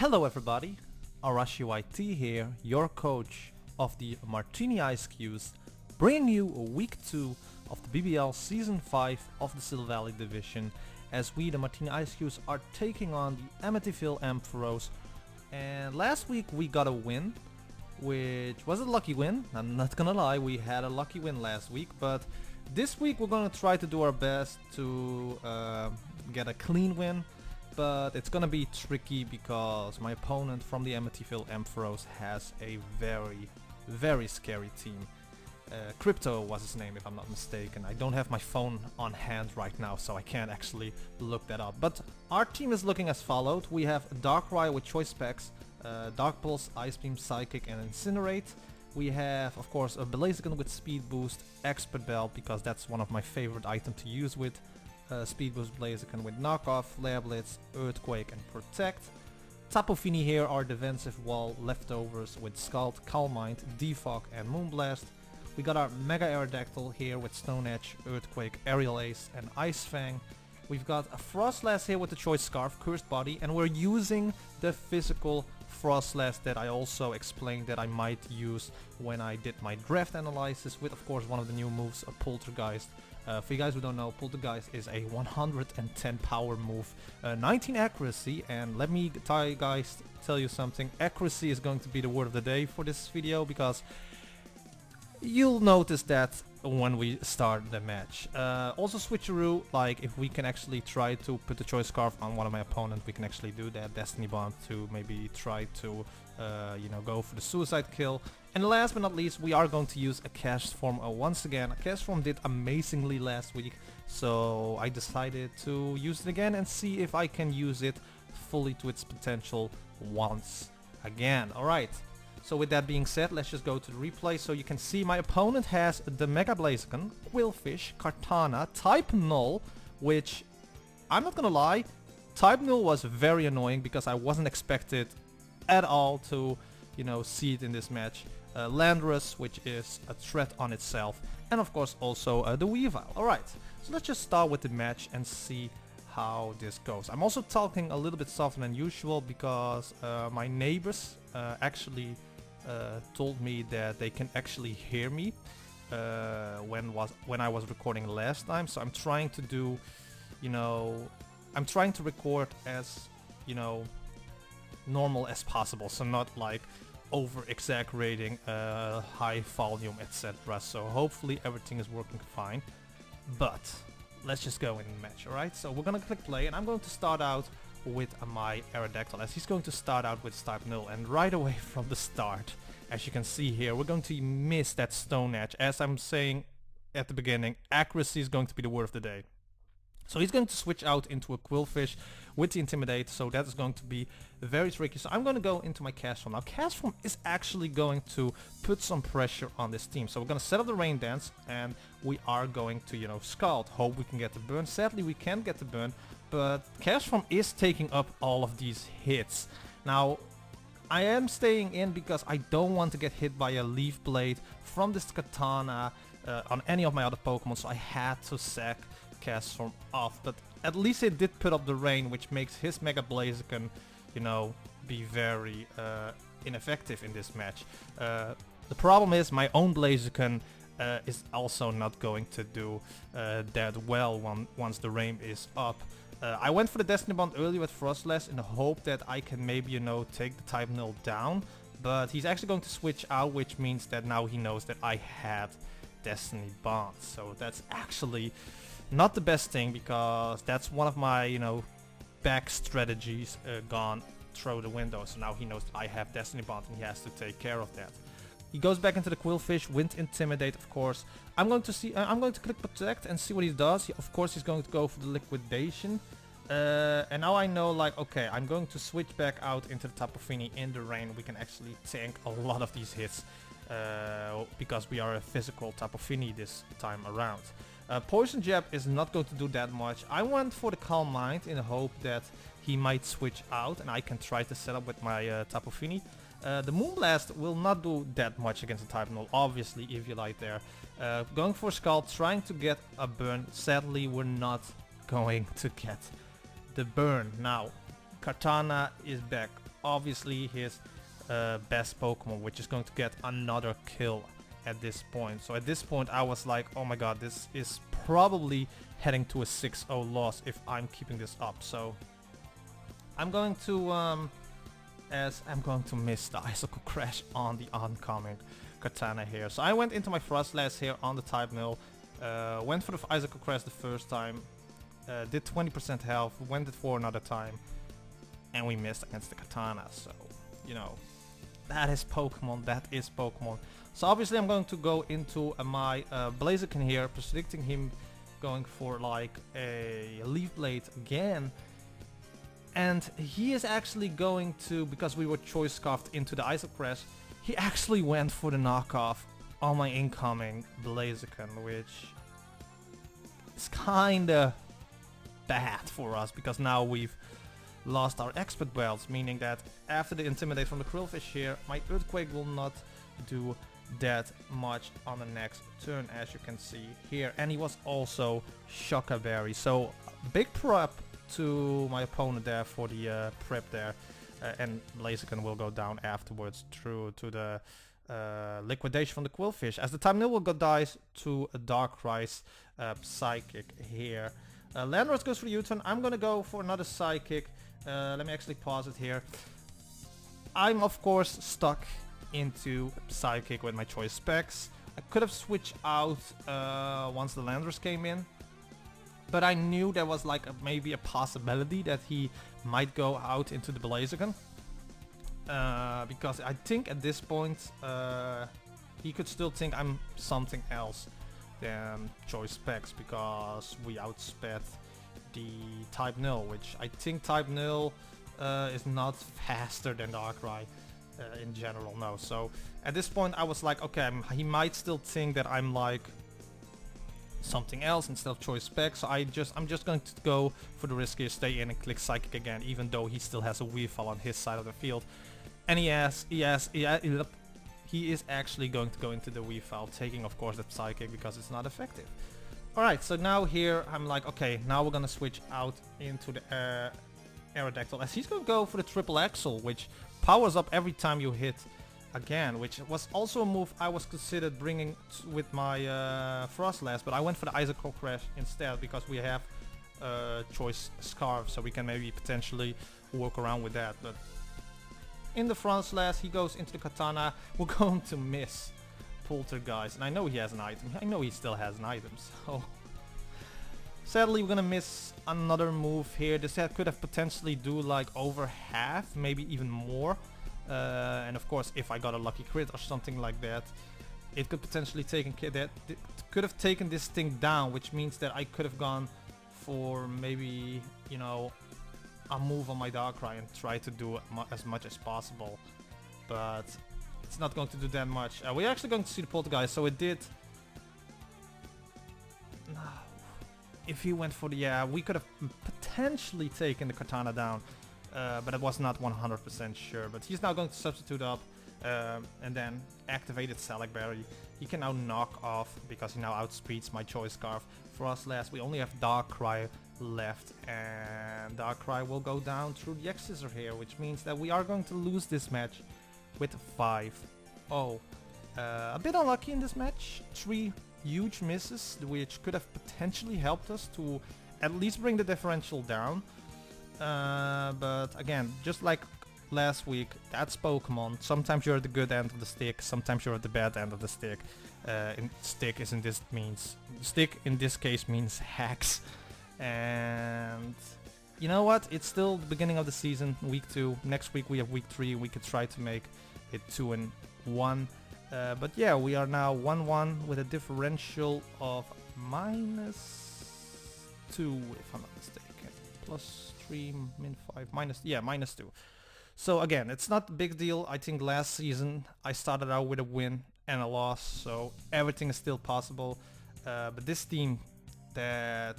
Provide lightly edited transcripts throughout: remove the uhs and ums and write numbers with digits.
Hello everybody, ArashiYT here, your coach of the Martini Eiscues, bringing you week 2 of the BBL Season 5 of the Silvally Division, as we, the Martini Eiscues, are taking on the Amityville Ampharos. And last week we got a win, which was a lucky win. I'm not gonna lie, we had a lucky win last week, but this week we're gonna try to do our best to get a clean win. But it's gonna be tricky because my opponent from the Amityville Ampharos has a very scary team. Crypto was his name, if I'm not mistaken. I don't have my phone on hand right now, so I can't actually look that up. But our team is looking as followed. We have Darkrai with choice specs, Dark Pulse, Ice Beam, Psychic and Incinerate. We have, of course, a Blaziken with Speed Boost, Expert Belt, because that's one of my favorite items to use with Speed Boost Blaziken, with Knockoff, Flare Blitz, Earthquake and Protect. Tapu Fini here are defensive wall leftovers with Scald, Calm Mind, Defog and Moonblast. We got our Mega Aerodactyl here with Stone Edge, Earthquake, Aerial Ace and Ice Fang. We've got a Frostlass here with the Choice Scarf, Cursed Body, and we're using the physical Frostlass that I also explained that I might use when I did my draft analysis with, of course, one of the new moves, a Poltergeist. For you guys who don't know, Poltergeist is a 110 power move, 19 accuracy, and let me guys tell you something, accuracy is going to be the word of the day for this video, because you'll notice that when we start the match. Also switcheroo, like if we can actually try to put the Choice Scarf on one of my opponents, we can actually do that. Destiny Bond to maybe try to go for the suicide kill. And last but not least, we are going to use a Cast Form once again. A Cast Form did amazingly last week, so I decided to use it again and see if I can use it fully to its potential once again. Alright. So with that being said, let's just go to the replay. So you can see my opponent has the Mega Blaziken, Quillfish, Kartana, Type Null, which, I'm not gonna lie, Type Null was very annoying because I wasn't expected at all to, see it in this match. Landorus, which is a threat on itself, and of course also the Weavile. Alright, so let's just start with the match and see how this goes. I'm also talking a little bit softer than usual because my neighbors actually told me that they can actually hear me when I was recording last time. So I'm trying to do, I'm trying to record as, normal as possible. So not like over exaggerating high volume, etc. So hopefully everything is working fine. But let's just go in the match, alright? So we're gonna click play and I'm going to start out with my Aerodactyl, as he's going to start out with Type Null, and right away from the start, as you can see here, we're going to miss that Stone Edge. As I'm saying at the beginning, accuracy is going to be the word of the day. So he's going to switch out into a Quillfish with the Intimidate, so that is going to be very tricky. So I'm going to go into my Cast Form. Now Cast Form is actually going to put some pressure on this team. So we're going to set up the Rain Dance and we are going to, Scald. Hope we can get the burn. Sadly we can't get the burn, but Cast Form is taking up all of these hits. Now I am staying in because I don't want to get hit by a Leaf Blade from this Katana on any of my other Pokemon, so I had to sack Cast Form off. But at least it did put up the rain, which makes his Mega Blaziken, be very ineffective in this match. The problem is my own Blaziken is also not going to do that well once the rain is up. I went for the Destiny Bond earlier with Frostlass in the hope that I can maybe, take the Type Null down, but he's actually going to switch out, which means that now he knows that I had Destiny Bond. So that's actually not the best thing, because that's one of my, back strategies gone through the window. So now he knows that I have Destiny Bond and he has to take care of that. He goes back into the Quillfish, Wind Intimidate, of course. I'm going to click Protect and see what he does. Of course he's going to go for the Liquidation. And now I know, like, okay, I'm going to switch back out into the Tapu Fini in the rain. We can actually tank a lot of these hits because we are a physical Tapu Fini this time around. Poison Jab is not going to do that much. I went for the Calm Mind in the hope that he might switch out and I can try to set up with my Tapu Fini. The Moonblast will not do that much against the Type Null, obviously, if you like there. Going for Scald, trying to get a burn. Sadly, we're not going to get the burn. Now, Kartana is back obviously his best Pokemon, which is going to get another kill at this point. So at this point I was like, oh my god, this is probably heading to a 6-0 loss if I'm keeping this up. So I'm going to miss the Icicle Crash on the oncoming Katana here. So I went into my Frostlass here on the Type Mill, went for the Icicle Crash the first time, did 20% health, went it for another time, and we missed against the Katana. So, you know, that is Pokemon, that is Pokemon. So obviously I'm going to go into my Blaziken here, predicting him going for like a Leaf Blade again. And he is actually going to, because we were choice scarfed into the Icicle Crash, he actually went for the knockoff on my incoming Blaziken, which is kinda bad for us, because now we've lost our expert belts, meaning that after the Intimidate from the Krillfish here, my Earthquake will not do that much on the next turn, as you can see here. And he was also Shocker Berry, so big prep to my opponent there for the prep there, and Blaziken will go down afterwards through to the liquidation from the Quillfish, as the Time Nil will go dies to a Darkrai's Psychic here. Landorus goes for the U-turn. I'm gonna go for another Psychic. Let me actually pause it here. I'm of course stuck into Psychic with my choice specs. I could have switched out once the Landorus came in, but I knew there was like maybe a possibility that he might go out into the Blaziken, because I think at this point he could still think I'm something else than choice specs, because we outsped the Type Nil, which I think Type Nil is not faster than Darkrai in general, no. So at this point I was like, okay, he might still think that I'm like something else instead of choice spec, so I'm just going to go for the riskier, stay in and click Psychic again, even though he still has a Weavile on his side of the field. And he is actually going to go into the Weavile, taking of course that Psychic because it's not effective. Alright, so now here I'm like, okay, now we're gonna switch out into the Aerodactyl, as he's gonna go for the Triple Axle, which powers up every time you hit again, which was also a move I was considered bringing with my Frostlass, but I went for the Icicle Crash instead, because we have choice Scarf, so we can maybe potentially work around with that. But in the Frostlass he goes into the Katana. We're going to miss Poltergeist, and I know he has an item. I know he still has an item, so sadly we're gonna miss another move here. This could have potentially do like over half, maybe even more. And of course, if I got a lucky crit or something like that, it could potentially could have taken this thing down, which means that I could have gone for maybe, you know, a move on my Darkrai and try to do as much as possible. But it's not going to do that much. We're actually going to see the Poltergeist, so it did. If he went for the, yeah, we could have potentially taken the Katana down. But it was not 100% sure. But he's now going to substitute up and then activated Salac Berry. He can now knock off because he now outspeeds my choice Scarf. Frostlass, we only have Darkrai left, and Darkrai will go down through the X-Scissor here, which means that we are going to lose this match with 5-0. A bit unlucky in this match. 3 huge misses, which could have potentially helped us to at least bring the differential down. But again, just like last week, that's Pokemon. Sometimes you're at the good end of the stick, sometimes you're at the bad end of the stick. Stick in this case means hacks. And you know what? It's still the beginning of the season, week 2. Next week we have week 3. We could try to make it 2-1. But yeah, we are now 1-1 with a differential of -2, if I'm not mistaken. +3, -5, -2. So again, it's not a big deal. I think last season I started out with a win and a loss, so everything is still possible. But this team that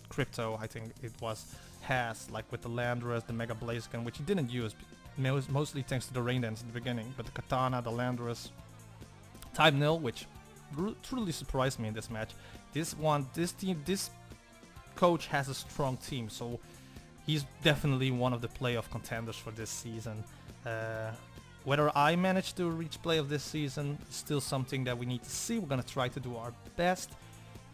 Crypto, I think it was, has, like with the Landorus, the Mega Blaziken, which he didn't use, mostly thanks to the Rain Dance at the beginning, but the Katana, the Landorus, Type Nil, which truly surprised me in this match. This coach has a strong team, so he's definitely one of the playoff contenders for this season. Whether I manage to reach playoff this season is still something that we need to see. We're gonna try to do our best.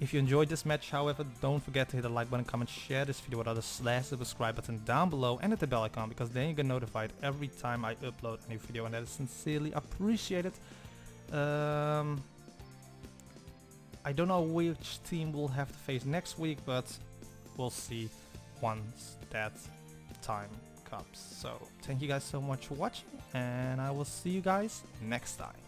If you enjoyed this match, however, don't forget to hit the like button, comment, share this video with others, slash the subscribe button down below, and hit the bell icon, because then you get notified every time I upload a new video, and that is sincerely appreciated. I don't know which team we'll have to face next week, but we'll see once that time comes. So thank you guys so much for watching, and I will see you guys next time.